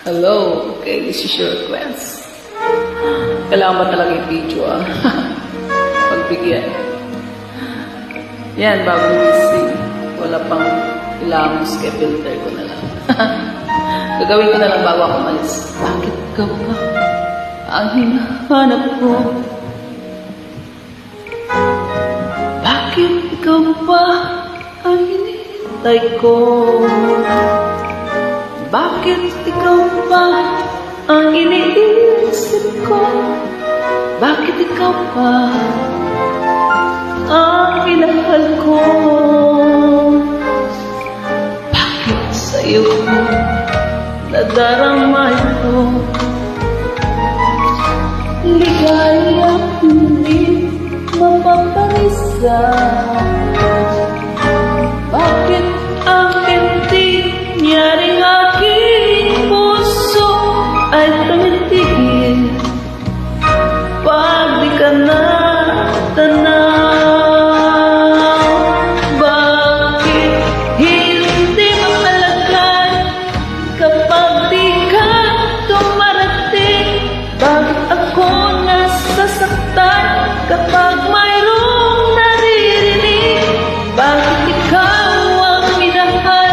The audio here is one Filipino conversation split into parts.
Hello, okay, this is your request. Kailangan ba talaga yung video, Pagbigyan. Yan, bagong gising. Wala pang ilang filter ko na lang. Gagawin ko na lang bago ako malis. Bakit ka ba ang hinahanap ko? Bakit ikaw ba ang hinihintay ko? Bakit ikaw ba ang iniisip ko? Bakit ikaw ba ang minahal ko? Bakit sa'yo ko nadarama ito? Ligaya hindi mapaparisa. Bakit ang hindi niyari aking puso ay tumitigil pag di ka natanaw? Bakit hindi makalagay kapag di ka tumarating? Bakit ako nasasaktan kapag mayroong naririnig? Bakit ikaw ang minahal?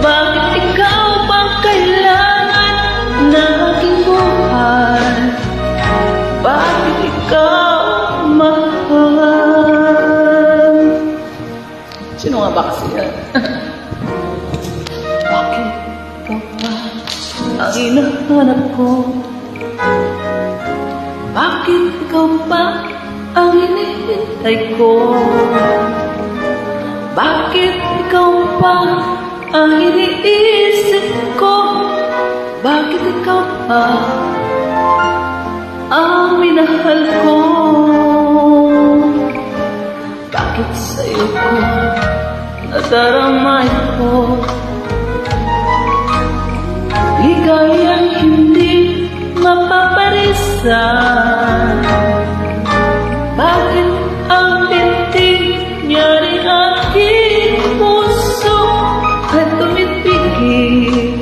Bakit ikaw bang kailangan ng aking buhay? Bakit ikaw mahal? Sino nga ba kasi yan? Bakit ikaw ba ang hinahanap ko? Bakit ikaw ba ang hinihintay ko? Bakit ikaw ba ang iniisip ko? Bakit ikaw ba ang minahal ko? Bakit sa'yo ko nadarama ito? Ligayang hindi mapaparisa. Bakit ang binti niyari aking puso ay tumitigil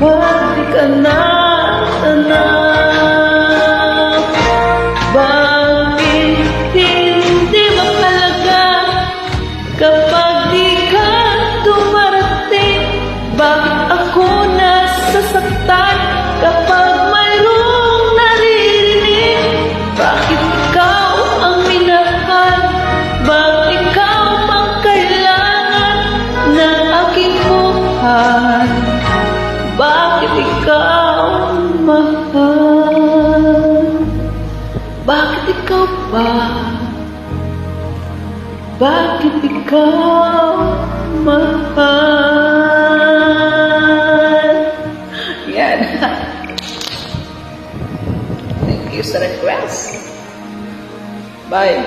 pag di ka natanaw? Bakit hindi makalaga kapag di ka tumarating? Bakit ako nasasaktan kapag mayroong naririnig? Bakit ikaw ang minahal? Bakit ikaw bang kailangan ng aking buhay? Bakit ikaw mahal? Bakit ikaw ba? Bakit ikaw mahal? Yan. Thank you sa request. Bye.